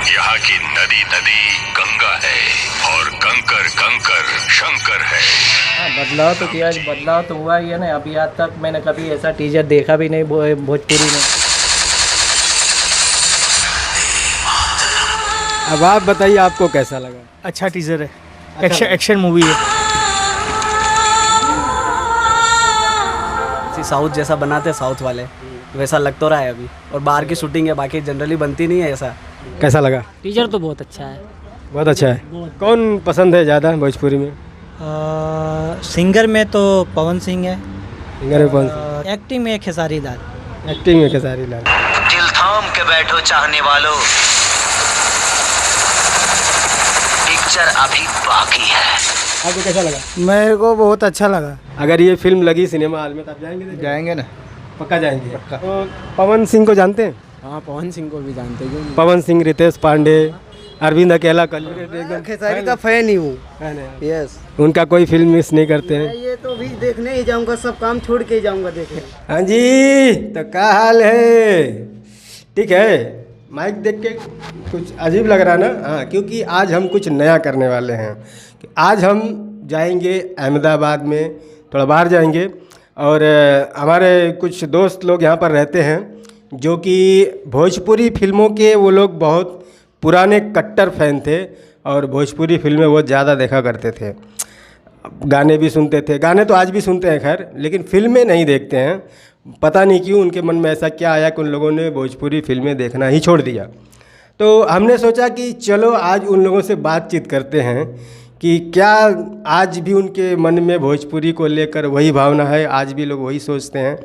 यहाँ की नदी नदी गंगा है और कंकर कंकर शंकर है। हाँ, बदलाव तो किया, बदलाव तो हुआ ही है ना। अभी आज तक मैंने कभी ऐसा टीजर देखा भी नहीं भोजपुरी में। अब आप बताइए आपको कैसा लगा? अच्छा टीजर है, एक्शन मूवी है। साउथ जैसा बनाते हैं साउथ वाले, वैसा लग तो रहा है अभी। और बाहर की शूटिंग है, बाकी जनरली बनती नहीं है ऐसा। कैसा लगा? टीजर तो बहुत अच्छा है। बहुत अच्छा है। कौन पसंद है ज़्यादा भोजपुरी में? सिंगर में तो पवन सिंह है। सिंगर में कौन सा? एक्टिंग में खेसारी लाल। एक्टिंग में खेसारी लाल। दिल थाम के बैठो चाहने वालों, पिक्चर अभी बाकी है। आपको कैसा लगा? मेरे को बहुत अच्छा लगा। अगर ये फिल्म लगी सिनेमा हॉल में तो आप जाएंगे? जाएंगे ना, पक्का जाएंगे। तो पवन सिंह को जानते हैं? हाँ, पवन सिंह को भी जानते हैं। पवन सिंह, रितेश पांडे, अरविंद अकेला, एकदम खेसारी का फैन ही हूँ। यस, उनका कोई फिल्म मिस नहीं करते हैं। ये तो भी देखने ही जाऊंगा, सब काम छोड़ के ही जाऊंगा देखने। हाँ जी, तो क्या हाल है? ठीक है। माइक देख के कुछ अजीब लग रहा है ना? हाँ, क्योंकि आज हम कुछ नया करने वाले हैं। आज हम जाएंगे अहमदाबाद में, थोड़ा बाहर जाएंगे। और हमारे कुछ दोस्त लोग यहाँ पर रहते हैं जो कि भोजपुरी फिल्मों के वो लोग बहुत पुराने कट्टर फैन थे और भोजपुरी फिल्में बहुत ज़्यादा देखा करते थे। गाने भी सुनते थे, गाने तो आज भी सुनते हैं खैर, लेकिन फिल्में नहीं देखते हैं। पता नहीं क्यों उनके मन में ऐसा क्या आया कि उन लोगों ने भोजपुरी फिल्में देखना ही छोड़ दिया। तो हमने सोचा कि चलो आज उन लोगों से बातचीत करते हैं कि क्या आज भी उनके मन में भोजपुरी को लेकर वही भावना है, आज भी लोग वही सोचते हैं।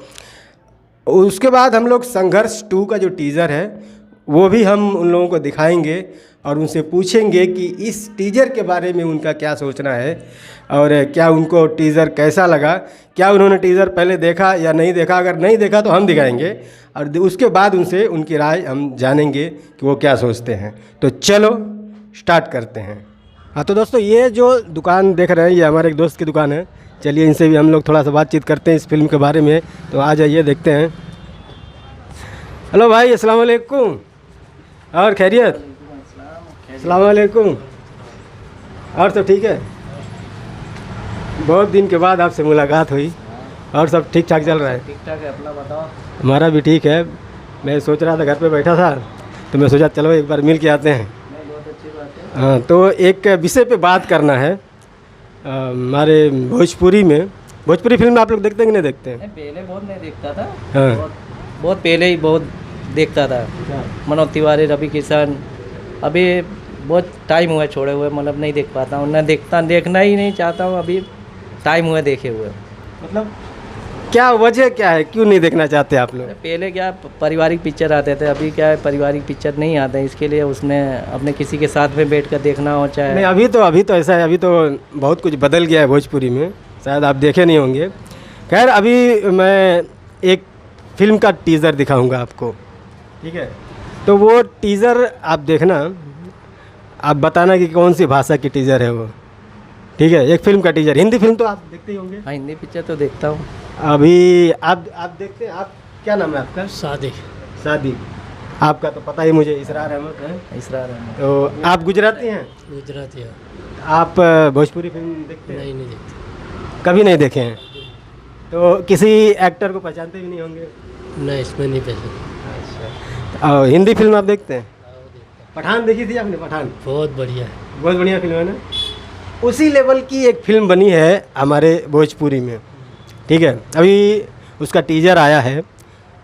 उसके बाद हम लोग संघर्ष 2 का जो टीज़र है वो भी हम उन लोगों को दिखाएंगे और उनसे पूछेंगे कि इस टीज़र के बारे में उनका क्या सोचना है और क्या उनको टीज़र कैसा लगा, क्या उन्होंने टीज़र पहले देखा या नहीं देखा। अगर नहीं देखा तो हम दिखाएंगे और उसके बाद उनसे उनकी राय हम जानेंगे कि वो क्या सोचते हैं। तो चलो स्टार्ट करते हैं। हाँ, तो दोस्तों ये जो दुकान देख रहे हैं ये हमारे एक दोस्त की दुकान है। चलिए इनसे भी हम लोग थोड़ा सा बातचीत करते हैं इस फिल्म के बारे में। तो आ जाइए, देखते हैं। हेलो भाई, अस्सलाम वालेकुम। और खैरियत? अस्सलाम वालेकुम। और सब ठीक है? बहुत दिन के बाद आपसे मुलाकात हुई। और सब ठीक ठाक चल रहा है? ठीक ठाक है, अपना बताओ। हमारा भी ठीक है। मैं सोच रहा था, घर पे बैठा था तो मैं सोचा चलो एक बार मिल के आते हैं। बहुत अच्छी बात है। हाँ, तो एक विषय पे बात करना है। हमारे भोजपुरी में, भोजपुरी फिल्म आप लोग देखते हैं कि नहीं देखते हैं? पहले बहुत नहीं देखता था। हाँ। बहुत पहले ही बहुत देखता था। मनोज तिवारी, रवि किशन। अभी बहुत टाइम हुआ छोड़े हुए, मतलब नहीं देख पाता हूँ, न देखना ही नहीं चाहता हूँ। अभी टाइम हुआ देखे हुए। मतलब क्या वजह क्या है, क्यों नहीं देखना चाहते आप लोग? पहले क्या पारिवारिक पिक्चर आते थे, अभी क्या है पारिवारिक पिक्चर नहीं आते हैं। इसके लिए उसने अपने किसी के साथ में बैठ कर देखना हो चाहे नहीं। अभी तो ऐसा है, अभी तो बहुत कुछ बदल गया है भोजपुरी में, शायद आप देखे नहीं होंगे। खैर, अभी मैं एक फिल्म का टीज़र दिखाऊंगा आपको, ठीक है? तो वो टीज़र आप देखना, आप बताना कि कौन सी भाषा की टीज़र है वो, ठीक है? एक फिल्म का टीज़र। हिंदी फिल्म तो आप देखते ही होंगे। हाँ, हिंदी पिक्चर तो देखता हूँ। अभी आप देखते हैं? आप क्या नाम है आपका? शादी। आपका तो पता ही मुझे, इसरार अहमद है। इसरार अहमद। तो आप गुजराती हैं? गुजराती है। आप भोजपुरी फिल्म देखते हैं? नहीं देखते। कभी नहीं देखे हैं? तो किसी एक्टर को पहचानते भी नहीं होंगे? नहीं, इसमें नहीं पहचान। और हिंदी फिल्म आप देखते हैं? पठान देखी थी आपने? पठान बहुत बढ़िया है। बहुत बढ़िया फिल्म है ना? उसी लेवल की एक फिल्म बनी है हमारे भोजपुरी में, ठीक है? अभी उसका टीज़र आया है,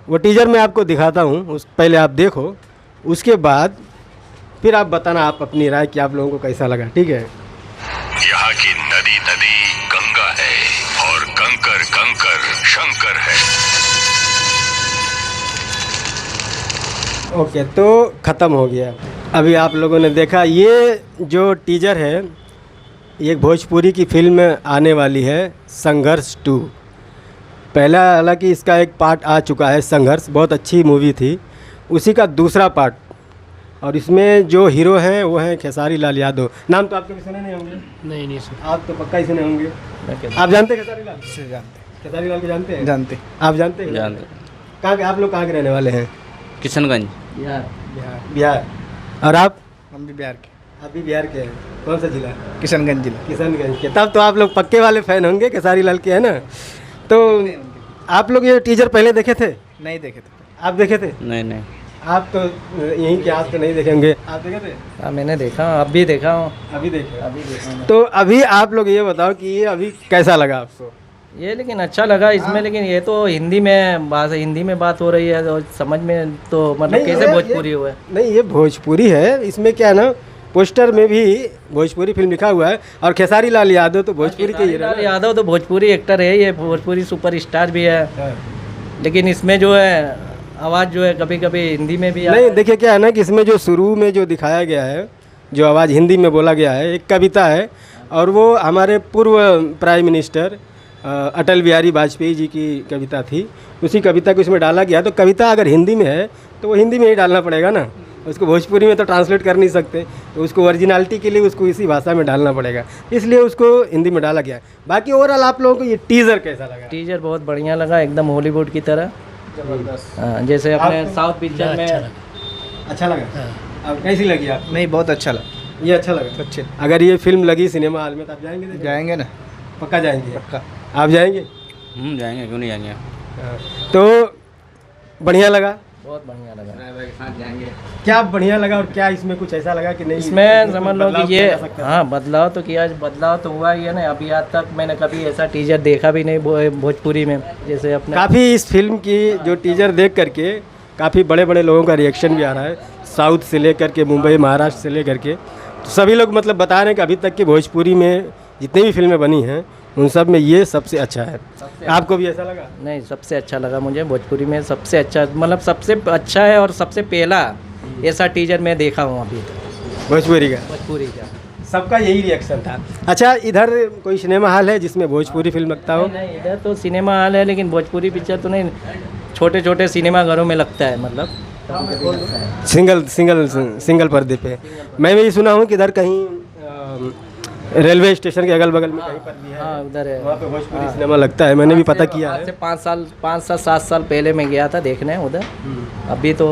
वो टीज़र मैं आपको दिखाता हूँ। उस पहले आप देखो, उसके बाद फिर आप बताना आप अपनी राय कि आप लोगों को कैसा लगा, ठीक है? यहाँ की नदी नदी गंगा है और कंकर कंकर शंकर है। ओके, तो ख़त्म हो गया। अभी आप लोगों ने देखा, ये जो टीज़र है ये भोजपुरी की फिल्म आने वाली है संघर्ष 2। पहला हालांकि इसका एक पार्ट आ चुका है, संघर्ष, बहुत अच्छी मूवी थी। उसी का दूसरा पार्ट, और इसमें जो हीरो हैं वो हैं खेसारी लाल यादव। नाम तो आपके भी सुने नहीं होंगे? नहीं सुन। आप तो पक्का ही सुने होंगे। आप जानते हैं खेसारी लाल? से जानते। खेसारी लाल को जानते हैं? जानते। आप जानते हैं? जानते। कहाँ के आप लोग, कहाँ के रहने वाले हैं? किशनगंज। बिहार। बिहार। और आप? हम भी बिहार के, आप भी बिहार के हैं, कौन सा जिला? किशनगंज जिला। किशनगंज के। तब तो आप लोग पक्के वाले फैन होंगे खेसारी लाल के, है ना? तो आप लोग ये टीजर पहले देखे थे? नहीं देखे थे। आप देखे थे? नहीं नहीं। आप तो यहीं के, आप तो नहीं देखेंगे। आप देखे थे? हाँ मैंने देखा हूँ, अब भी देखा हूँ। अभी देखे? अभी देखा हूँ तो अभी आप लोग ये बताओ कि ये अभी कैसा लगा आपको? ये, लेकिन अच्छा लगा इसमें, लेकिन ये तो हिंदी में बात हो रही है और समझ में तो मतलब नहीं, कैसे ये- भोजपुरी हुआ है। नहीं, ये भोजपुरी है। इसमें क्या है ना, पोस्टर में भी भोजपुरी फिल्म लिखा हुआ है और खेसारी लाल यादव तो भोजपुरी के ही खेसारी लाल है। यादव तो भोजपुरी एक्टर है, ये भोजपुरी सुपरस्टार भी है, हाँ। लेकिन इसमें जो है आवाज़ जो है कभी कभी हिंदी में भी नहीं, देखिए क्या है ना कि इसमें जो शुरू में जो दिखाया गया है, जो आवाज़ हिंदी में बोला गया है, एक कविता है और वो हमारे पूर्व प्राइम मिनिस्टर अटल बिहारी वाजपेयी जी की कविता थी। उसी कविता को इसमें डाला गया। तो कविता अगर हिंदी में है तो वो हिंदी में ही डालना पड़ेगा ना, उसको भोजपुरी में तो ट्रांसलेट कर नहीं सकते। तो उसको ओरिजिनलिटी के लिए उसको इसी भाषा में डालना पड़ेगा, इसलिए उसको हिंदी में डाला गया। बाकी ओवरऑल आप लोगों को ये टीज़र कैसा लगा? टीजर बहुत बढ़िया लगा, एकदम हॉलीवुड की तरह। जबरदस्त। हाँ, जैसे अपने साउथ पिक्चर में। अच्छा लगा? अब कैसी लगी आप? नहीं, बहुत अच्छा लगा। ये अच्छा लगा? अच्छे। अगर ये फिल्म लगी सिनेमा हॉल में तो आप जाएंगे देखने? जाएंगे ना। पक्का जाएंगे? पक्का। आप जाएंगे? जाएंगे, क्यों नहीं जाएंगे। तो बढ़िया लगा? बहुत बढ़िया लगा। क्या बढ़िया लगा और क्या इसमें कुछ ऐसा लगा कि नहीं इसमें समझ लो बदलाव कि ये, किया जा सकता है? हाँ बदलाव तो किया, बदलाव तो हुआ ही है ना। अभी आज तक मैंने कभी ऐसा टीजर देखा भी नहीं भोजपुरी में, जैसे अपने काफ़ी इस फिल्म की जो टीजर देख करके काफ़ी बड़े बड़े लोगों का रिएक्शन भी आ रहा है, साउथ से लेकर के मुंबई, महाराष्ट्र से लेकर के। तो सभी लोग मतलब बता रहे हैं कि अभी तक की भोजपुरी में जितनी भी फिल्में बनी हैं उन सब में ये सबसे अच्छा है। आपको भी ऐसा लगा? नहीं, सबसे अच्छा लगा मुझे भोजपुरी में, सबसे अच्छा मतलब सबसे अच्छा है और सबसे पहला ऐसा टीजर मैं देखा हूँ अभी तक भोजपुरी का भोजपुरी का। सबका यही रिएक्शन था। अच्छा, इधर कोई सिनेमा हॉल है जिसमें भोजपुरी फिल्म लगता हो? नहीं, इधर तो सिनेमा हॉल है लेकिन भोजपुरी पिक्चर तो नहीं, छोटे छोटे सिनेमा घरों में लगता है, मतलब सिंगल पर्दे पे। मैं भी सुना हूँ कि इधर कहीं रेलवे स्टेशन के अगल बगल में कहीं पर भी है, हाँ उधर है। वहाँ पे भोजपुरी सिनेमा लगता है। मैंने भी पता किया आज है। से 5 साल 7 साल पहले मैं गया था देखने उधर। अभी तो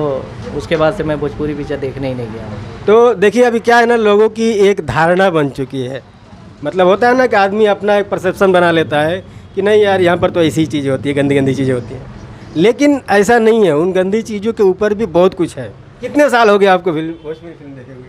उसके बाद से मैं भोजपुरी पिक्चर देखने ही नहीं गया हूँ। तो देखिए अभी क्या है ना, लोगों की एक धारणा बन चुकी है। मतलब होता है ना कि आदमी अपना एक परसेप्शन बना लेता है कि नहीं यार, यहाँ पर तो ऐसी चीज़ें होती है, गंदी गंदी चीज़ें होती हैं। लेकिन ऐसा नहीं है, उन गंदी चीज़ों के ऊपर भी बहुत कुछ है। कितने साल हो गए आपको भोजपुरी फिल्म देखे हुए?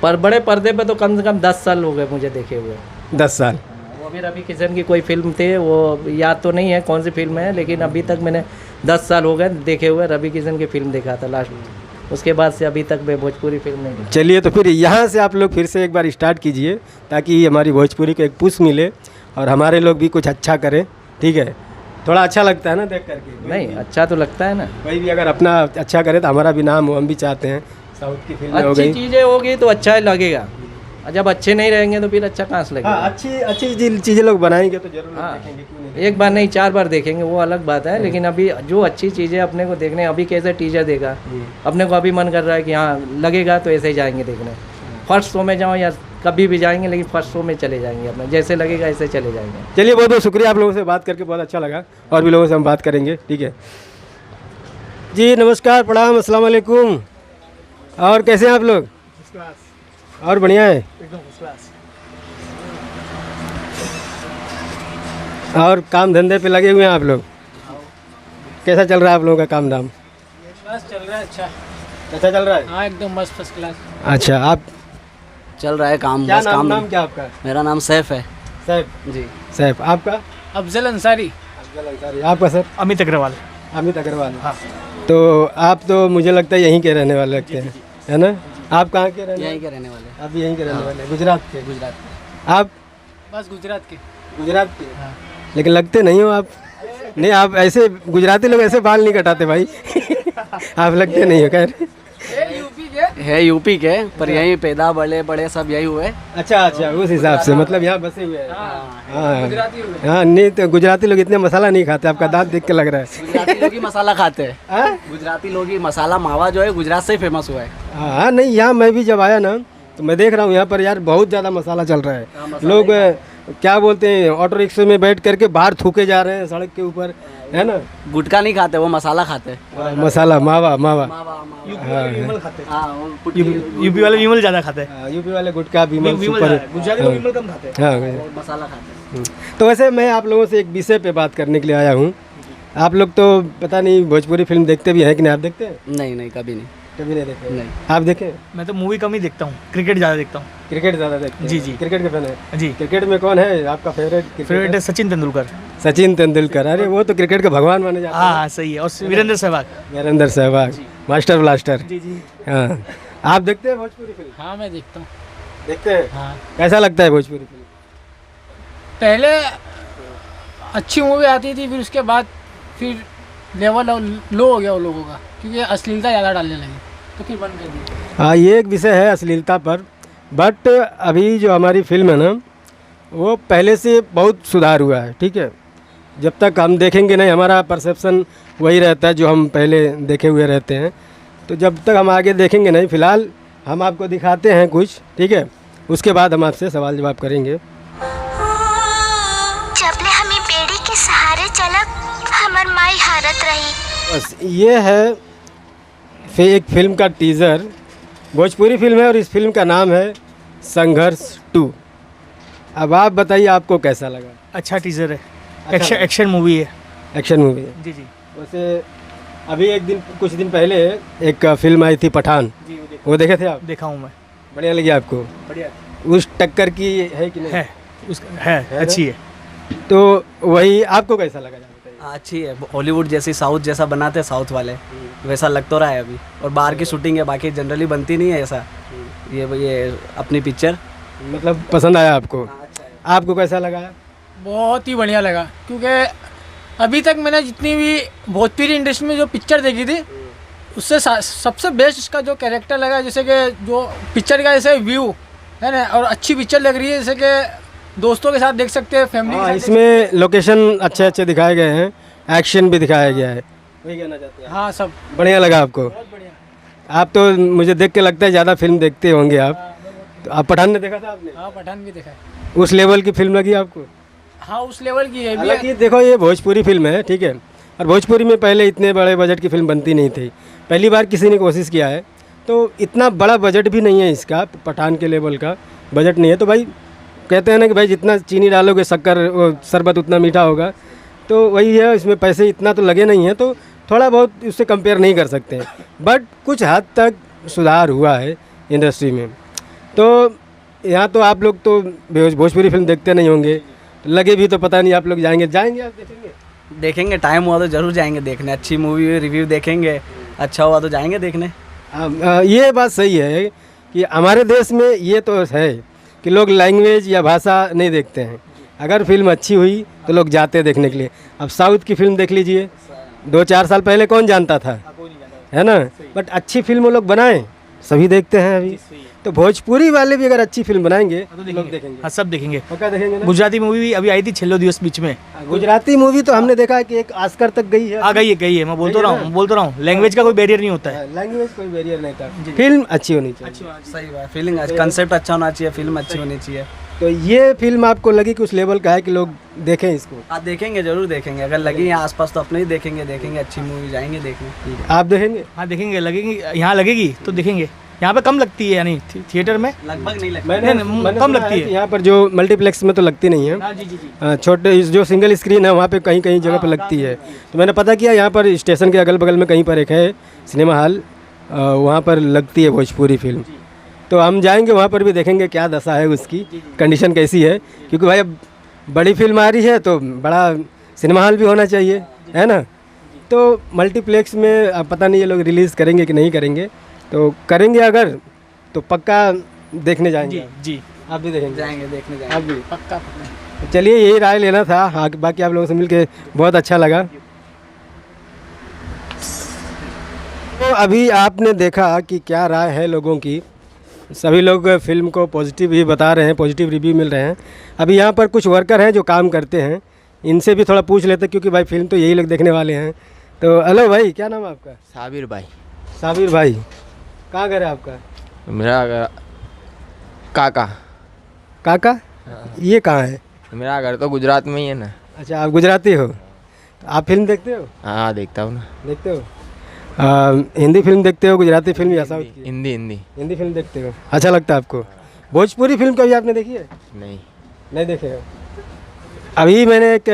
पर बड़े पर्दे पे तो कम से कम 10 साल हो गए मुझे देखे हुए। 10 साल। वो भी रवि किशन की कोई फिल्म थी, वो याद तो नहीं है कौन सी फिल्म है, लेकिन अभी तक मैंने 10 साल हो गए देखे हुए। रवि किशन की फिल्म देखा था लास्ट, उसके बाद से अभी तक मैं भोजपुरी फिल्म नहीं देखी। चलिए, तो फिर यहाँ से आप लोग फिर से एक बार स्टार्ट कीजिए ताकि हमारी भोजपुरी को एक पुश मिले और हमारे लोग भी कुछ अच्छा करें। ठीक है, थोड़ा अच्छा लगता है ना देख करके? नहीं, अच्छा तो लगता है ना। कोई भी अगर अपना अच्छा करे तो हमारा भी नाम हो, हम भी चाहते हैं। साउथ की फिल्में हो अच्छी गई। चीज़ें होगी तो अच्छा ही लगेगा, और जब अच्छे नहीं रहेंगे तो फिर अच्छा कहाँ से लगेगा। हाँ, अच्छी चीज़ें लोग बनाएंगे तो जरूर लोग हाँ, देखेंगे, क्यों नहीं? एक बार नहीं 4 बार देखेंगे वो अलग बात है, लेकिन अभी जो अच्छी चीज़ें अपने को देखने, अभी कैसे टीजर देखा, अपने को अभी मन कर रहा है कि हाँ लगेगा तो ऐसे ही जाएंगे देखने। फर्स्ट शो में जाओ या कभी भी जाएंगे, लेकिन फर्स्ट शो में चले जाएंगे अपने, जैसे लगेगा ऐसे चले जाएंगे। चलिए, बहुत बहुत शुक्रिया, आप लोगों से बात करके बहुत अच्छा लगा। और भी लोगों से हम बात करेंगे। ठीक है जी, नमस्कार, प्रणाम, अस्सलाम वालेकुम। और कैसे हैं आप लोग? और बढ़िया है? और काम धंधे पे लगे हुए हैं आप लोग? कैसा चल रहा है आप लोगों का काम धाम? बस चल रहा है। अच्छा चल रहा है? हाँ, एकदम मस्त, फर्स्ट क्लास। अच्छा, आप चल रहा है काम, क्या बस नाम काम नाम क्या आपका? मेरा नाम सैफ है सैफ जी। सैफ, आपका? अफजल अंसारी। अफजल अंसारी। आपका सर? अमित अग्रवाल। अमित अग्रवाल। हाँ। तो आप तो मुझे लगता है यहीं के रहने वाले लगते हैं, है ना? आप कहाँ के रहने? यहीं के रहने वाले। आप यहीं के रहने वाले? गुजरात के? गुजरात। आप? बस गुजरात के। गुजरात के? लेकिन लगते नहीं हो आप। नहीं, आप ऐसे गुजराती लोग ऐसे बाल नहीं कटाते भाई। आप लगते नहीं हो खैर। है यूपी के, पर यहीं पैदा बड़े बड़े सब यही हुए। अच्छा, उस हिसाब से मतलब यहाँ बसे हुए हैं। हाँ, नहीं तो गुजराती लोग इतने मसाला नहीं खाते, आपका दांत देख के लग रहा है। गुजराती लोग ही मसाला खाते हैं। हाँ? गुजराती लोग ही मसाला मावा जो है गुजरात से ही फेमस हुआ है। हाँ, नहीं यहाँ मैं भी जब आया ना तो मैं देख रहा हूँ यहाँ पर यार बहुत ज़्यादा मसाला चल रहा है। लोग क्या बोलते हैं, ऑटो रिक्शे में बैठ करके बाहर थूके जा रहे हैं सड़क के ऊपर, है ना। गुटखा नहीं खाते, वो मसाला खाते हैं। मसाला मावा मावा। यूपी वाले विमल ज़्यादा खाते हैं। हाँ, यूपी वाले गुटखा विमल सुपर। गुजराती लोग विमल कम खाते हैं। हाँ, मसाला खाते हैं। तो वैसे मैं आप लोगों से एक विषय पे बात करने के लिए आया हूँ। आप लोग तो पता नहीं भोजपुरी फिल्म देखते भी हैं कि नहीं, आप देखते हैं? नहीं नहीं, कभी नहीं। कभी नहीं देखे? नहीं। आप देखे? मैं तो मूवी कम ही देखता हूँ, क्रिकेट ज़्यादा देखता हूँ। क्रिकेट ज़्यादा देखते हैं? जी, जी। क्रिकेट के फैन है? जी। क्रिकेट में कौन है आपका फेवरेट? फेवरेट है सचिन तेंदुलकर। सचिन तेंदुलकर। अरे वो तो क्रिकेट का भगवान माने जाते हैं। हाँ सही है। और वीरेंद्र सहवाग। Virender Sehwag, master blaster. जी जी। हाँ, आप देखते हैं भोजपुरी फिल्म? हाँ मैं देखता हूँ। देखते हैं? हाँ कैसा लगता है भोजपुरी फिल्म? पहले अच्छी मूवी आती थी, फिर उसके बाद फिर लेवल लो हो गया वो लोगों का, क्योंकि अश्लीलता ज़्यादा डालने लगे, तो फिर बंद कर दी। हाँ, ये एक विषय है अश्लीलता पर। बट अभी जो हमारी फिल्म है ना, वो पहले से बहुत सुधार हुआ है, ठीक है। जब तक हम देखेंगे नहीं, हमारा परसेप्शन वही रहता है जो हम पहले देखे हुए रहते हैं। तो जब तक हम आगे देखेंगे नहीं, फ़िलहाल हम आपको दिखाते हैं कुछ, ठीक है। उसके बाद हम आपसे सवाल जवाब करेंगे। जबले हमें बेड़ी के सहारे चलक हमर माई हारत रही। बस ये है एक फिल्म का टीज़र। भोजपुरी फिल्म है और इस फिल्म का नाम है संघर्ष 2। अब आप बताइए आपको कैसा लगा? अच्छा टीजर है, एक्शन मूवी है। एक्शन मूवी है। जी जी। वैसे अभी कुछ दिन पहले एक फिल्म आई थी पठान, वो देखे थे आप? देखा हूँ मैं। बढ़िया लगी आपको? बढ़िया उस टक्कर की है कि नहीं? है, उसका है अच्छी है। तो वही आपको कैसा लगा? अच्छी है। हॉलीवुड जैसी, साउथ जैसा बनाते हैं साउथ वाले, वैसा लग तो रहा है अभी। और बाहर की शूटिंग है, बाकी जनरली बनती नहीं है ऐसा। ये अपनी पिक्चर मतलब पसंद आया आपको? आपको कैसा लगा? बहुत ही बढ़िया लगा, क्योंकि अभी तक मैंने जितनी भी भोजपुरी इंडस्ट्री में जो पिक्चर देखी थी, उससे सबसे बेस्ट इसका जो कैरेक्टर लगा, जैसे कि जो पिक्चर का जैसे व्यू है ना, और अच्छी पिक्चर लग रही है, जैसे कि दोस्तों के साथ देख सकते हैं, फैमिली के साथ। इसमें लोकेशन अच्छे अच्छे दिखाए गए हैं, एक्शन भी दिखाया गया है, वही कहना चाहते हैं? हाँ, सब बढ़िया लगा आपको? बहुत बढ़िया। आप तो मुझे देख के लगता है ज़्यादा फिल्म देखते होंगे आप। तो आप पठान ने देखा था आपने? हाँ, पठान भी देखा है। उस लेवल की फिल्म लगी आपको? हाँ, उस लेवल की है भी। हालांकि देखो, ये भोजपुरी फिल्म है, ठीक है। और भोजपुरी में पहले इतने बड़े बजट की फिल्म बनती नहीं थी, पहली बार किसी ने कोशिश किया है। तो इतना बड़ा बजट भी नहीं है इसका, पठान के लेवल का बजट नहीं है। तो भाई कहते हैं ना कि भाई जितना चीनी डालोगे शक्कर शरबत उतना मीठा होगा, तो वही है। इसमें पैसे इतना तो लगे नहीं हैं, तो थोड़ा बहुत उससे कंपेयर नहीं कर सकते हैं। बट कुछ हद तक सुधार हुआ है इंडस्ट्री में। तो यहाँ तो आप लोग तो भोजपुरी फिल्म देखते नहीं होंगे, लगे भी तो पता नहीं आप लोग जाएंगे आप देखेंगे? देखेंगे, टाइम हुआ तो जरूर जाएंगे देखने। अच्छी मूवी रिव्यू देखेंगे, अच्छा हुआ तो जाएंगे देखने। ये बात सही है कि हमारे देश में ये तो है कि लोग लैंग्वेज या भाषा नहीं देखते हैं। अगर फिल्म अच्छी हुई तो लोग जाते हैं देखने के लिए। अब साउथ की फिल्म देख लीजिए, 2-4 साल पहले कौन जानता था, है ना। बट अच्छी फिल्म वो लोग बनाएं, सभी देखते हैं अभी। तो भोजपुरी वाले भी अगर अच्छी फिल्म बनाएंगे तो लोग देखेंगे। हाँ, सब देखेंगे। पक्का देखेंगे ना? गुजराती मूवी भी अभी आई थी छेल्लो दिवस बीच में। गुजराती मूवी तो हमने देखा कि एक ऑस्कर तक गई है। गई है। मैं बोल तो रहा हूँ लैंग्वेज का कोई बैरियर नहीं होता है। लैंग्वेज कोई बैरियर नहीं था, फिल्म अच्छी होनी चाहिए। सही बात, फीलिंग कंसेप्ट अच्छा होना चाहिए, फिल्म अच्छी होनी चाहिए। तो ये फिल्म आपको लगी कि उस लेवल का है कि लोग देखें इसको? आप देखेंगे, जरूर देखेंगे। अगर लगी यहाँ आसपास तो अपने ही देखेंगे अच्छी मूवी, जाएंगे देखने। आप देखेंगे? हाँ देखेंगे, लगेगी यहाँ लगेगी तो देखेंगे। यहाँ पे कम लगती है, यानी थिएटर में लगभग नहीं लगती। मैंने कम लगती है। यहाँ पर जो मल्टीप्लेक्स में तो लगती नहीं है। जी। छोटे जो सिंगल स्क्रीन है वहाँ पे कहीं कहीं जगह पर लगती है। तो मैंने पता किया, यहाँ पर स्टेशन के अगल बगल में कहीं पर एक है सिनेमा हॉल, वहाँ पर लगती है भोजपुरी फिल्म। तो हम जाएंगे वहाँ पर भी देखेंगे क्या दशा है उसकी, कंडीशन कैसी है। क्योंकि भाई अब बड़ी फिल्म आ रही है तो बड़ा सिनेमा हॉल भी होना चाहिए, है ना। तो मल्टीप्लेक्स में अब पता नहीं ये लोग रिलीज़ करेंगे कि नहीं करेंगे। तो करेंगे अगर तो पक्का देखने जाएंगे। जी। आप भी देखेंगे? जाएंगे देखने जाएंगे। आप भी? पक्का। चलिए, यही राय लेना था। हाँ, बाकी आप लोगों से मिलके बहुत अच्छा लगा। तो अभी आपने देखा कि क्या राय है लोगों की। सभी लोग फिल्म को पॉजिटिव ही बता रहे हैं, पॉजिटिव रिव्यू मिल रहे हैं। अभी यहाँ पर कुछ वर्कर हैं जो काम करते हैं, इनसे भी थोड़ा पूछ लेते, क्योंकि भाई फिल्म तो यही लोग देखने वाले हैं। तो हेलो भाई, क्या नाम है आपका? साबिर भाई। साबिर भाई, कहाँ घर है आपका? मेरा काका। काका? ये कहाँ है? मेरा घर तो गुजरात में ही है ना। अच्छा, आप गुजराती हो, तो आप फिल्म देखते हो? हाँ देखता हूँ ना। देखते हो? हिंदी फिल्म देखते हो, गुजराती फिल्म या साउथ की? हिंदी हिंदी हिंदी फिल्म देखते हो, अच्छा लगता है आपको। भोजपुरी फिल्म कभी आपने देखी है? नहीं। नहीं देखे हो? अभी मैंने एक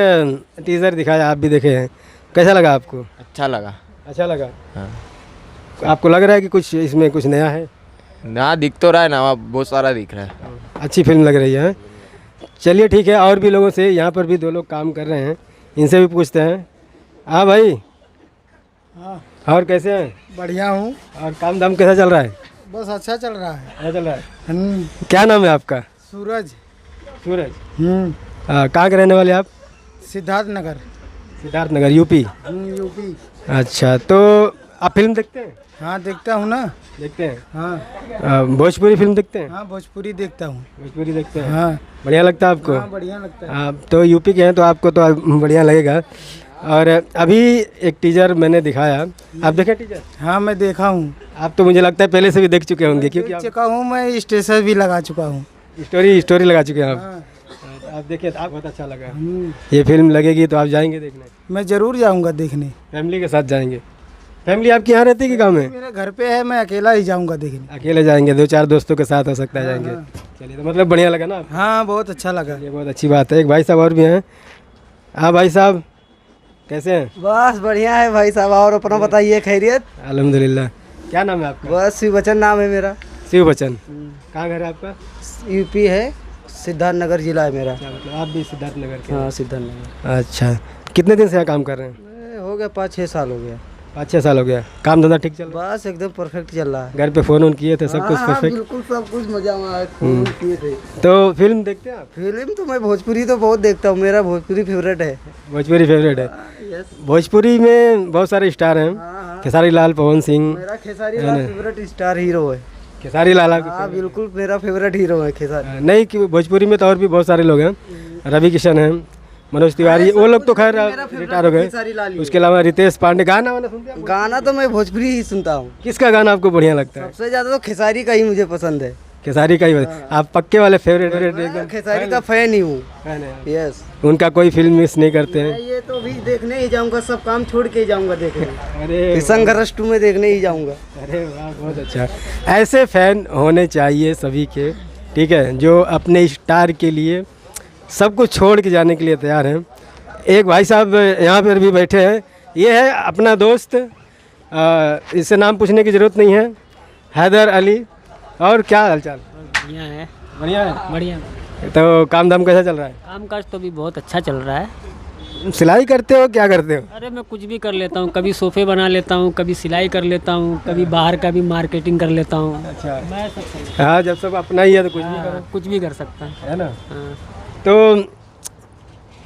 टीज़र दिखाया, आप भी देखे हैं, कैसा लगा आपको? अच्छा लगा। अच्छा लगा। हाँ। आपको लग रहा है कि कुछ इसमें कुछ नया है? ना दिख तो रहा है ना, बहुत सारा दिख रहा है। अच्छी फिल्म लग रही है। चलिए ठीक है, और भी लोगों से, यहाँ पर भी 2 लोग काम कर रहे हैं, इनसे भी पूछते हैं। हाँ भाई। हाँ। और कैसे हैं? बढ़िया हूँ। और काम धाम कैसा चल रहा है? बस अच्छा चल रहा है। अच्छा चल रहा है। क्या नाम है आपका? सूरज। सूरज। कहाँ के रहने वाले आप? सिद्धार्थ नगर। सिद्धार्थ नगर, यूपी। यूपी। अच्छा, तो आप फिल्म देखते हैं? हाँ देखता हूँ ना। देखते हैं। हाँ। भोजपुरी फिल्म देखते हैं? हाँ भोजपुरी देखता हूँ। भोजपुरी देखते हैं। हाँ। बढ़िया लगता है आपको? हाँ बढ़िया लगता है। आप तो यूपी के हैं तो आपको तो बढ़िया लगेगा। और अभी एक टीजर मैंने दिखाया, आप देखे टीजर? हाँ मैं देखा हूँ। आप तो मुझे लगता है पहले से भी देख चुके होंगे, क्योंकि देख चुका हूँ मैं, स्टेशन भी लगा चुका हूँ। स्टोरी लगा चुके हैं आप। आप देखे तो आप बहुत अच्छा लगा। ये फिल्म लगेगी तो आप जाएंगे देखने? मैं ज़रूर जाऊँगा देखने। फैमिली के साथ जाएंगे? फैमिली आपकी यहाँ रहती है कि गाँव में? मेरे घर पे है, मैं अकेला ही जाऊँगा देखने। अकेले जाएंगे? 2-4 दोस्तों के साथ हो सकता है जाएंगे। चलिए, तो मतलब बढ़िया लगा ना? हाँ बहुत अच्छा लगा। ये बहुत अच्छी बात है। एक भाई साहब और भी हैं। हाँ भाई साहब, कैसे हैं? बस बढ़िया है भाई साहब, और अपना बताइए, खैरियत? अल्हम्दुलिल्लाह। क्या नाम है आपका? बस शिव बच्चन नाम है मेरा। शिव बच्चन। कहाँ घर है आपका? यूपी है, सिद्धार्थ नगर जिला है मेरा। मतलब आप भी सिद्धार्थ नगर के? हाँ सिद्धार्थ नगर। अच्छा, कितने दिन से यहाँ काम कर रहे हैं? हो गया 5-6 साल हो गया। 5-6 साल हो गया। काम धंधा ठीक चल रहा है? बस एकदम परफेक्ट चल रहा है। घर पे फ़ोन किए थे, सब कुछ हाँ, परफेक्ट? बिल्कुल सब कुछ मजा में फोन किए थे। तो फिल्म देखते हैं आप? फिल्म तो मैं भोजपुरी तो बहुत देखता हूँ, मेरा भोजपुरी फेवरेट है। भोजपुरी फेवरेट है? भोजपुरी में बहुत सारे स्टार हैं, खेसारी लाल, पवन सिंह। मेरा Khesari Lal favourite star hero है। खेसारी लाल? हाँ बिल्कुल मेरा फेवरेट हीरो है खेसारी। नहीं, कि भोजपुरी में तो और भी बहुत सारे लोग हैं, रवि किशन हैं, मनोज तिवारी, वो लोग तो खैर रिटायर हो गए। उसके अलावा रितेश पांडे। गाना वाना सुनते हैं? गाना तो मैं भोजपुरी ही सुनता हूँ। किसका गाना आपको बढ़िया लगता है? सबसे ज्यादा तो खेसारी का ही मुझे पसंद है। खेसारी का ही? आप पक्के वाले फेवरेट एकदम? खेसारी का फैन ही हूँ। यस। उनका कोई फिल्म मिस नहीं करते हैं? ये तो भी देखने ही जाऊंगा, सब काम छोड़ के ही जाऊंगा देखने। अरे संघर्ष 2 में देखने ही जाऊंगा। अरे वाह, बहुत अच्छा। ऐसे फैन होने चाहिए सभी के, ठीक है, जो अपने स्टार के लिए सब कुछ छोड़ के जाने के लिए तैयार हैं। एक भाई साहब यहाँ पर भी बैठे हैं, ये है अपना दोस्त, इससे नाम पूछने की ज़रूरत नहीं है, हैदर अली। और क्या हालचाल? बढ़िया है। बढ़िया है? बढ़िया। तो काम धाम कैसा चल रहा है? काम काज तो भी बहुत अच्छा चल रहा है। सिलाई करते हो, क्या करते हो? अरे मैं कुछ भी कर लेता हूँ, कभी सोफे बना लेता हूँ, कभी सिलाई कर लेता हूँ, कभी बाहर का भी मार्केटिंग कर लेता हूँ। अच्छा। मैं सब कर हाँ, जब सब अपना ही है तो कुछ भी करो। कुछ भी कर सकता है ना? हाँ। तो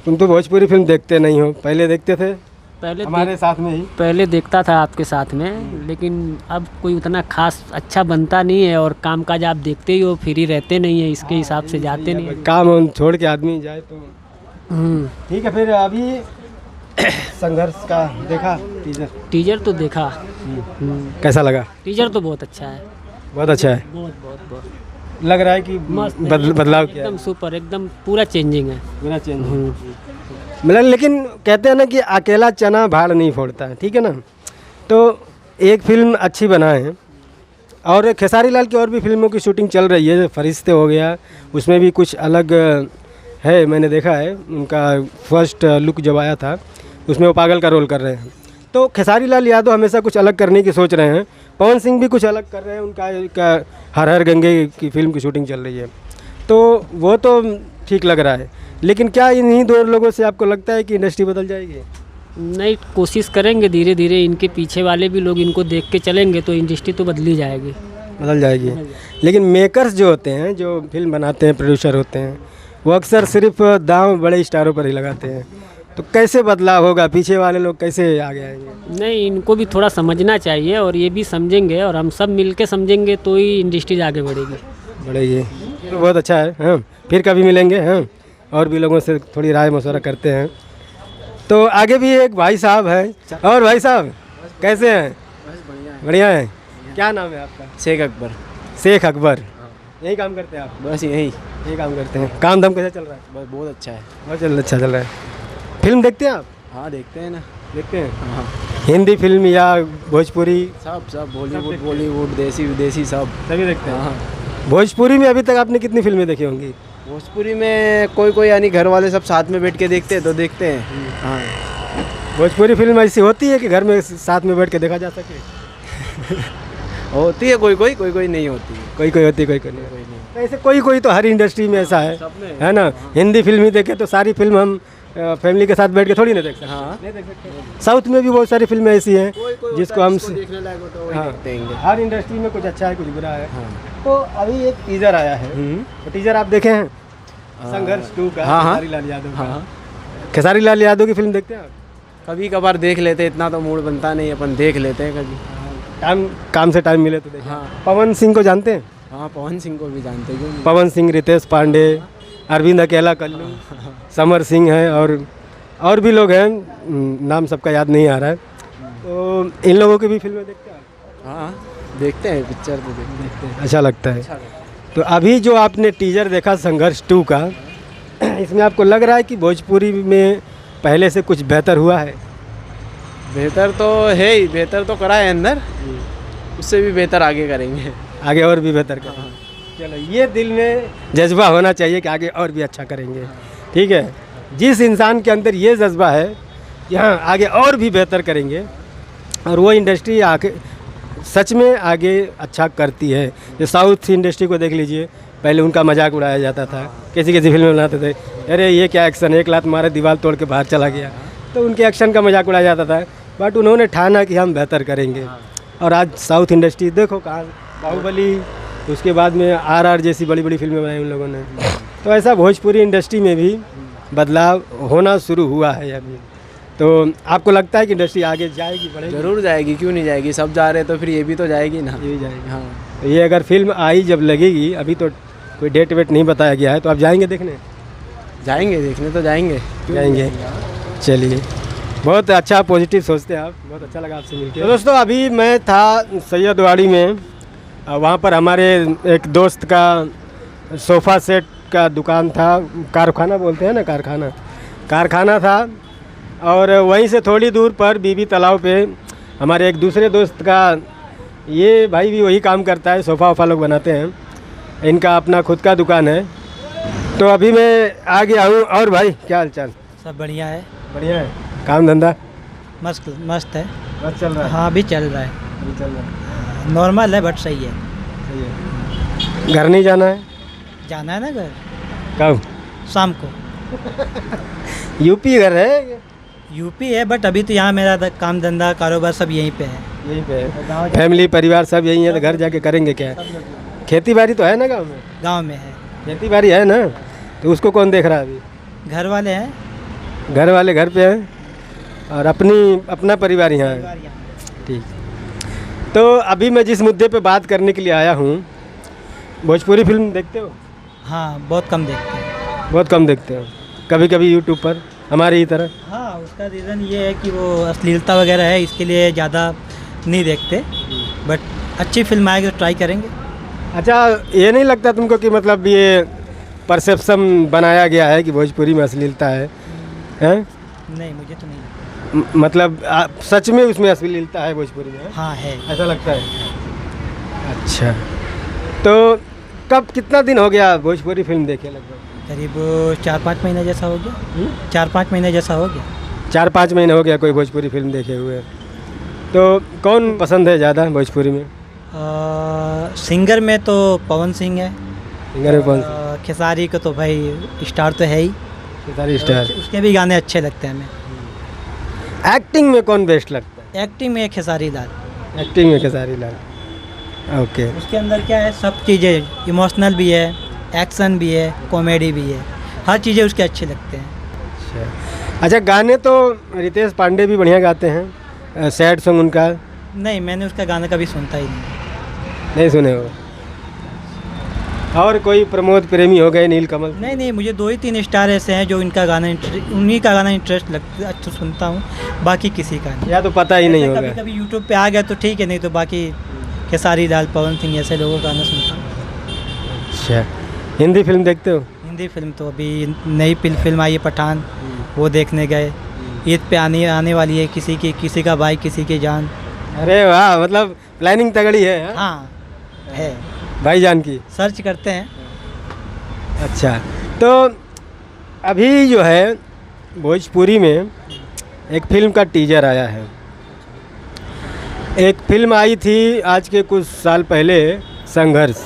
तुम तो भोजपुरी फिल्म देखते नहीं हो, पहले देखते थे? पहले हमारे साथ में ही? पहले देखता था आपके साथ में, लेकिन अब कोई उतना खास अच्छा बनता नहीं है, और काम काज आप देखते ही हो, फ्री रहते नहीं है, इसके हिसाब से जाते नहीं है। काम छोड़ के आदमी जाए तो ठीक है। फिर अभी संघर्ष का देखा टीजर? टीजर तो देखा। कैसा लगा? टीजर तो बहुत अच्छा है। बहुत अच्छा है? बहुत बहुत बहुत लग रहा है कि बदलाव किया है? एकदम सुपर, एकदम पूरा चेंजिंग है। पूरा चेंज। मतलब लेकिन कहते हैं ना कि अकेला चना भाड़ नहीं फोड़ता है, ठीक है ना? तो एक फिल्म अच्छी बनाए, और खेसारी लाल की और भी फिल्मों की शूटिंग चल रही है, फरिश्ते हो गया, उसमें भी कुछ अलग है, मैंने देखा है। उनका फर्स्ट लुक जब आया था उसमें वो पागल का रोल कर रहे हैं। तो खेसारी लाल यादव हमेशा कुछ अलग करने की सोच रहे हैं, पवन सिंह भी कुछ अलग कर रहे हैं, उनका हर हर गंगे की फिल्म की शूटिंग चल रही है, तो वो तो ठीक लग रहा है। लेकिन क्या इन्हीं 2 लोगों से आपको लगता है कि इंडस्ट्री बदल जाएगी? नहीं, कोशिश करेंगे धीरे धीरे, इनके पीछे वाले भी लोग इनको देख के चलेंगे तो इंडस्ट्री तो बदली जाएगी। बदल जाएगी। लेकिन मेकर्स जो होते हैं, जो फिल्म बनाते हैं, प्रोड्यूसर होते हैं, वो अक्सर सिर्फ दांव बड़े स्टारों पर ही लगाते हैं, तो कैसे बदलाव होगा? पीछे वाले लोग कैसे आगे आएंगे? नहीं, इनको भी थोड़ा समझना चाहिए, और ये भी समझेंगे, और हम सब मिल के समझेंगे तो ही इंडस्ट्री आगे बढ़ेगी। तो बहुत अच्छा है। हाँ, फिर कभी मिलेंगे। हाँ, और भी लोगों से थोड़ी राय मशवरा करते हैं। तो आगे भी एक भाई साहब हैं। और भाई साहब कैसे हैं? बढ़िया है। क्या नाम है आपका? शेख अकबर। शेख अकबर। यही काम करते हैं आप? बस यही। ये काम करते हैं। काम धाम कैसा चल रहा है? बहुत अच्छा है। बहुत अच्छा चल रहा है। फिल्म देखते हैं आप? हाँ देखते हैं ना। देखते हैं। हाँ। हिंदी फिल्म या भोजपुरी? सब बॉलीवुड बॉलीवुड देसी विदेशी सब सभी देखते हैं। हाँ। भोजपुरी में अभी तक आपने कितनी फिल्में देखी होंगी? भोजपुरी में कोई यानी घर वाले सब साथ में बैठ के देखते हैं तो देखते हैं। हाँ। भोजपुरी फिल्म ऐसी होती है कि घर में साथ में बैठ के देखा जा सके? होती है कोई नहीं होती है। कोई होती, कोई नहीं। ऐसे कोई तो हर इंडस्ट्री में ऐसा है ना। हिंदी फिल्म ही देखे तो सारी फिल्म हम फैमिली के साथ बैठ के थोड़ी ना देख सकते। हाँ। नहीं देख सकते। साउथ में भी बहुत सारी फिल्में ऐसी हैं जिसको हम देखने लायक हो तो वही हाँ, देखते हैं। हर इंडस्ट्री में कुछ अच्छा है कुछ बुरा है। तो अभी एक टीजर आया है, तो टीजर आप देखे हैं संघर्ष 2 का? हाँ। खेसारी लाल यादव का। खेसारी लाल यादव की फिल्म देखते हैं आप? कभी कभार देख लेते हैं, इतना तो मूड बनता नहीं, अपन देख लेते हैं कभी। काम से टाइम मिले तो देखें। हाँ। पवन सिंह को जानते हैं? हाँ पवन सिंह को भी जानते हैं। क्यों नहीं? पवन सिंह, रितेश पांडे, अरविंद अकेला कल्लू, समर सिंह हैं और भी लोग हैं, नाम सबका याद नहीं आ रहा है। तो इन लोगों की भी फिल्में देखते हैं? हाँ देखते हैं, पिक्चर तो देखते हैं। अच्छा लगता है। तो अभी जो आपने टीजर देखा संघर्ष 2 का, इसमें आपको लग रहा है कि भोजपुरी में पहले से कुछ बेहतर हुआ है? बेहतर तो है ही, बेहतर तो करा है अंदर, उससे भी बेहतर आगे करेंगे। आगे और भी बेहतर करेंगे। चलो, ये दिल में जज्बा होना चाहिए कि आगे और भी अच्छा करेंगे। ठीक है, जिस इंसान के अंदर ये जज्बा है कि हाँ आगे और भी बेहतर करेंगे, और वो इंडस्ट्री आगे सच में आगे अच्छा करती है। जो साउथ इंडस्ट्री को देख लीजिए, पहले उनका मजाक उड़ाया जाता था, किसी फिल्म बनाते थे, अरे ये क्या एक्शन, एक लात मारे दीवार तोड़ के बाहर चला गया, तो उनके एक्शन का मजाक उड़ाया जाता था। बट उन्होंने ठाना कि हम बेहतर करेंगे, और आज साउथ इंडस्ट्री देखो कहाँ, बाहुबली, उसके बाद में RR जैसी बड़ी बड़ी फिल्में बनाई उन लोगों ने। तो ऐसा भोजपुरी इंडस्ट्री में भी बदलाव होना शुरू हुआ है अभी। तो आपको लगता है कि इंडस्ट्री आगे जाएगी, बढ़ेगी? जरूर जाएगी, क्यों नहीं जाएगी, सब जा रहे हैं तो फिर ये भी तो जाएगी ना। ये भी जाएगी। हाँ। तो ये अगर फिल्म आई जब लगेगी, अभी तो कोई डेट वेट नहीं बताया गया है, तो आप जाएंगे देखने? जाएंगे देखने तो जाएंगे। जाएंगे। चलिए, बहुत अच्छा पॉजिटिव सोचते हैं आप, बहुत अच्छा लगा आपसे मिलकर। तो दोस्तों, अभी मैं था सैयदवाड़ी में, वहाँ पर हमारे एक दोस्त का सोफ़ा सेट का दुकान था, कारखाना बोलते हैं ना, कारखाना था। और वहीं से थोड़ी दूर पर बीबी तालाब पे हमारे एक दूसरे दोस्त का, ये भाई भी वही काम करता है, सोफ़ा वोफ़ा लोग बनाते हैं, इनका अपना खुद का दुकान है। तो अभी मैं आ गया हूँ। और भाई क्या हाल चाल? सब बढ़िया है। बढ़िया है। काम धंधा मस्त है। बस चल रहा है? हाँ अभी चल रहा है। नॉर्मल है बट सही है। सही है। घर नहीं जाना है? जाना है ना घर। कब? शाम को। यूपी घर है? यूपी है बट अभी तो यहाँ मेरा काम धंधा कारोबार सब यहीं पे है। यहीं पे है? फैमिली परिवार सब यहीं है, तो घर जाके करेंगे क्या? खेती बाड़ी तो है ना गांव में? गांव में है। खेती बाड़ी है ना, तो उसको कौन देख रहा है अभी? घर वाले हैं। घर वाले घर पे हैं, और अपना परिवार यहाँ है। ठीक। तो अभी मैं जिस मुद्दे पे बात करने के लिए आया हूँ, भोजपुरी फिल्म देखते हो? हाँ बहुत कम देखते हैं। बहुत कम देखते हो? कभी कभी यूट्यूब पर हमारी ही तरह? हाँ उसका रीज़न ये है कि वो अश्लीलता वगैरह है, इसके लिए ज़्यादा नहीं देखते, बट अच्छी फिल्म आएगी तो ट्राई करेंगे। अच्छा, ये नहीं लगता तुमको कि मतलब ये परसेप्शन बनाया गया है कि भोजपुरी में अश्लीलता है? नहीं, मुझे तो नहीं। मतलब सच में उसमें अश्लीलता है भोजपुरी में? हाँ है। ऐसा लगता है? अच्छा, तो कितना दिन हो गया भोजपुरी फिल्म देखे? लगभग करीब 4-5 महीने जैसा हो गया। 4-5 महीने जैसा हो गया। 4-5 महीने हो गया कोई भोजपुरी फिल्म देखे हुए। तो कौन पसंद है ज़्यादा भोजपुरी में? सिंगर में तो पवन सिंह है। सिंगर में कौन? खेसारी का तो भाई स्टार तो है ही। खेसारी स्टार। उसके भी गाने अच्छे लगते हैं हमें। एक्टिंग में कौन बेस्ट लगता है? एक्टिंग में खेसारी लाल। एक्टिंग में खेसारी लाल। ओके। उसके अंदर क्या है, सब चीज़ें इमोशनल भी है, एक्शन भी है, कॉमेडी भी है, हर चीज़ें उसके अच्छे लगते हैं। अच्छा, गाने तो रितेश पांडे भी बढ़िया गाते हैं, सैड सॉन्ग उनका? नहीं, मैंने उसका गाना कभी सुनता ही नहीं सुने हो? और कोई प्रमोद प्रेमी हो गए, नीलकमल? नहीं, मुझे 2 ही 3 स्टार ऐसे हैं जो उन्हीं का गाना इंटरेस्ट लगता है, अच्छा सुनता हूँ, बाकी किसी का नहीं। या तो पता ही नहीं होगा। कभी यूट्यूब पे आ गया तो ठीक है, नहीं तो बाकी खेसारी लाल, पवन सिंह ऐसे लोगों का गाना सुनता हूँ। अच्छा, हिंदी फिल्म देखते हो? हिंदी फिल्म तो अभी नई फिल्म आई है पठान, वो देखने गए। ईद पे आने वाली है, किसी का भाई किसी की जान। अरे वाह, मतलब प्लानिंग तगड़ी है। हाँ है, भाईजान की सर्च करते हैं। अच्छा, तो अभी जो है भोजपुरी में एक फिल्म का टीजर आया है। एक फिल्म आई थी आज के कुछ साल पहले, संघर्ष,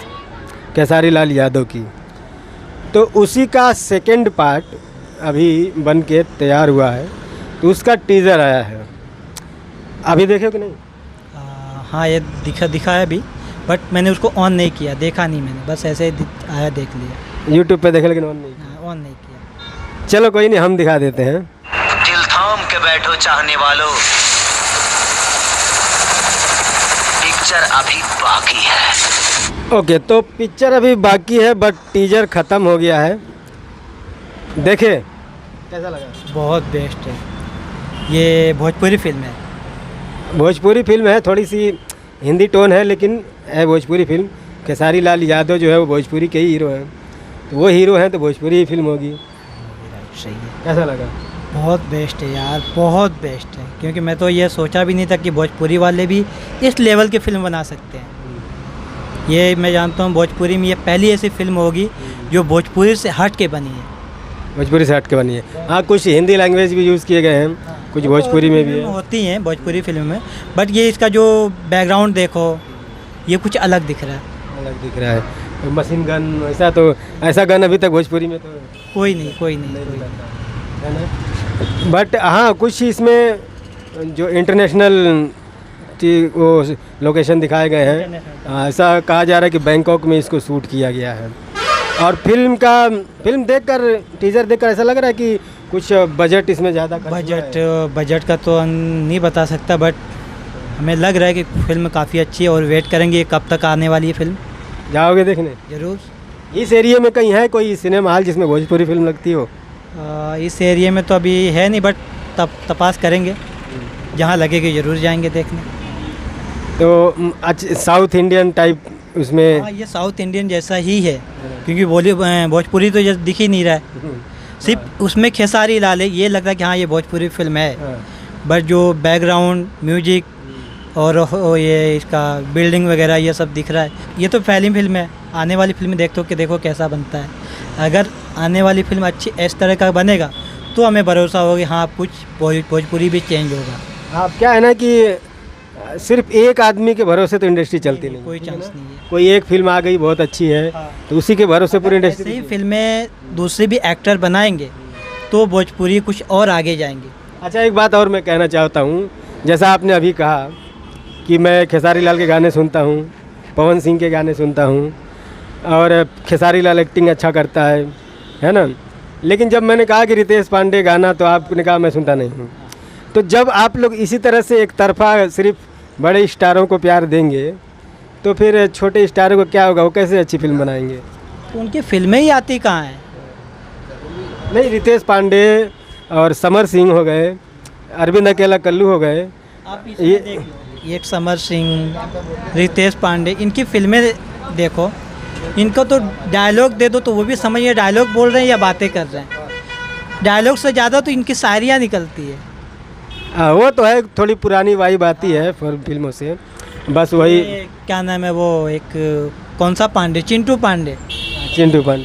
खेसारी लाल यादव की, तो उसी का सेकंड पार्ट अभी बन के तैयार हुआ है, तो उसका टीजर आया है। अभी देखे कि नहीं? हाँ, ये दिखा है अभी, बट मैंने उसको ऑन नहीं किया, देखा नहीं मैंने, बस ऐसे ही आया देख लिया। यूट्यूब पे देखे लेकिन ऑन नहीं किया? ऑन नहीं किया। चलो कोई नहीं, हम दिखा देते हैं। दिल थाम के बैठो चाहने वालों, पिक्चर अभी बाकी है। ओके, तो पिक्चर अभी बाकी है बट टीजर ख़त्म हो गया है। देखे कैसा लगा? बहुत बेस्ट है। ये भोजपुरी फिल्म है। भोजपुरी फिल्म है, थोड़ी सी हिंदी टोन है लेकिन है भोजपुरी फिल्म। खेसारी लाल यादव जो है वो भोजपुरी के ही हीरो हैं, तो वो हीरो हैं तो भोजपुरी ही फिल्म होगी। सही है। कैसा लगा? बहुत बेस्ट है यार, बहुत बेस्ट है, क्योंकि मैं तो ये सोचा भी नहीं था कि भोजपुरी वाले भी इस लेवल की फ़िल्म बना सकते हैं। ये मैं जानता हूँ भोजपुरी में ये पहली ऐसी फिल्म होगी जो भोजपुरी से हट के बनी है। भोजपुरी से हट के बनी है। हाँ, कुछ हिंदी लैंग्वेज भी यूज़ किए गए हैं, कुछ भोजपुरी में भी है, होती हैं भोजपुरी फिल्म में, बट ये इसका जो बैकग्राउंड देखो, ये कुछ अलग दिख रहा है। अलग दिख रहा है। मशीन गन ऐसा गन अभी तक भोजपुरी में तो कोई नहीं। है ना? बट हाँ, कुछ इसमें जो इंटरनेशनल वो लोकेशन दिखाए गए हैं, ऐसा कहा जा रहा है कि बैंकॉक में इसको शूट किया गया है। और फिल्म देखकर, टीजर देखकर ऐसा लग रहा है कि कुछ बजट इसमें ज़्यादा बजट का तो नहीं बता सकता, बट हमें लग रहा है कि फिल्म काफ़ी अच्छी है और वेट करेंगे कब तक आने वाली है फिल्म। जाओगे देखने? ज़रूर। इस एरिया में कहीं है कोई सिनेमा हॉल जिसमें भोजपुरी फिल्म लगती हो? इस एरिया में तो अभी है नहीं, बट तपास करेंगे, जहाँ लगेगी ज़रूर जाएंगे देखने। तो अच्छा, साउथ इंडियन टाइप उसमें? हाँ, ये साउथ इंडियन जैसा ही है, क्योंकि भोजपुरी तो जैसे दिख ही नहीं रहा है, सिर्फ उसमें खेसारी लाल है, ये लग रहा है कि हाँ ये भोजपुरी फिल्म है। बट जो बैकग्राउंड म्यूजिक और ये इसका बिल्डिंग वगैरह ये सब दिख रहा है। ये तो पहली फिल्म है, आने वाली फिल्म देखो कैसा बनता है। अगर आने वाली फिल्म अच्छी इस तरह का बनेगा तो हमें भरोसा होगा कि हाँ कुछ भोजपुरी भी चेंज होगा। अब क्या है ना कि सिर्फ एक आदमी के भरोसे तो इंडस्ट्री चलती नहीं, कोई चांस नहीं है। कोई एक फिल्म आ गई बहुत अच्छी है, तो उसी के भरोसे पूरी इंडस्ट्री। सही फिल्में दूसरे भी एक्टर बनाएंगे तो भोजपुरी कुछ और आगे जाएंगे। अच्छा, एक बात और मैं कहना चाहता हूँ, जैसा आपने अभी कहा कि मैं खेसारी लाल के गाने सुनता हूँ, पवन सिंह के गाने सुनता हूँ, और खेसारी लाल एक्टिंग अच्छा करता है ना, लेकिन जब मैंने कहा कि रितेश पांडे गाना, तो आपने कहा मैं सुनता नहीं हूँ। तो जब आप लोग इसी तरह से एक तरफा सिर्फ बड़े स्टारों को प्यार देंगे तो फिर छोटे स्टारों को क्या होगा? वो कैसे अच्छी फिल्म बनाएंगे? तो उनकी फिल्में ही आती कहाँ हैं? नहीं, रितेश पांडे और समर सिंह हो गए, अरविंद अकेला कल्लू हो गए, आप ये देख लो, एक समर सिंह, रितेश पांडे, इनकी फिल्में देखो, इनको तो डायलॉग दे दो तो वो भी समझिए डायलॉग बोल रहे हैं या बातें कर रहे हैं। डायलॉग से ज़्यादा तो इनकी शायरियाँ निकलती है। वो तो है, थोड़ी पुरानी वाइब आती है फिल्मों से, बस वही। क्या नाम है वो, एक कौन सा पांडे, चिंटू पांडे।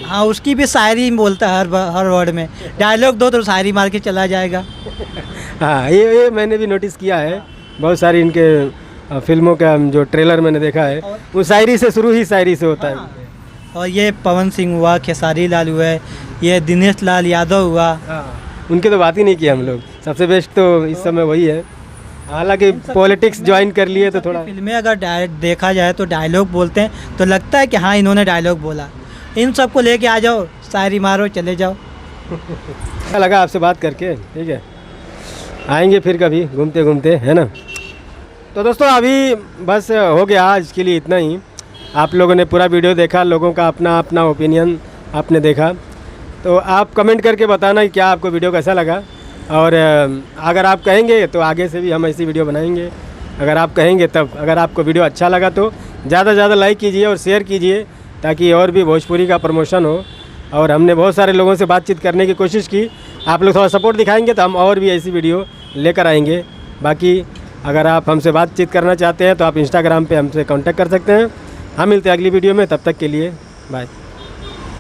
हाँ, उसकी भी शायरी बोलता है हर वर्ड में। डायलॉग दो तो शायरी मार के चला जाएगा। हाँ, ये मैंने भी नोटिस किया है, बहुत सारी इनके फिल्मों का जो ट्रेलर मैंने देखा है, वो शायरी से शुरू ही शायरी से होता है। और ये पवन सिंह हुआ, खेसारी लाल हुआ, ये दिनेश लाल यादव हुआ, उनकी तो बात ही नहीं की हम लोग। सबसे बेस्ट तो इस समय वही है, हालांकि पॉलिटिक्स ज्वाइन कर लिए तो थोड़ा। फिल्में अगर देखा जाए तो डायलॉग बोलते हैं तो लगता है कि हाँ इन्होंने डायलॉग बोला। इन सबको लेके आ जाओ, शायरी मारो, चले जाओ। अच्छा लगा आपसे बात करके, ठीक है, आएंगे फिर कभी घूमते घूमते, है ना। तो दोस्तों अभी बस हो गया आज के लिए इतना ही। आप लोगों ने पूरा वीडियो देखा, लोगों का अपना अपना ओपिनियन आपने देखा, तो आप कमेंट करके बताना कि क्या आपको वीडियो कैसा लगा। और अगर आप कहेंगे तो आगे से भी हम ऐसी वीडियो बनाएंगे, अगर आप कहेंगे तब। अगर आपको वीडियो अच्छा लगा तो ज़्यादा से ज़्यादा लाइक कीजिए और शेयर कीजिए, ताकि और भी भोजपुरी का प्रमोशन हो। और हमने बहुत सारे लोगों से बातचीत करने की कोशिश की। आप लोग थोड़ा सपोर्ट दिखाएंगे तो हम और भी ऐसी वीडियो लेकर आएंगे। बाकी अगर आप हमसे बातचीत करना चाहते हैं तो आप इंस्टाग्राम पे हमसे कांटेक्ट कर सकते हैं। हम मिलते हैं अगली वीडियो में, तब तक के लिए बाय।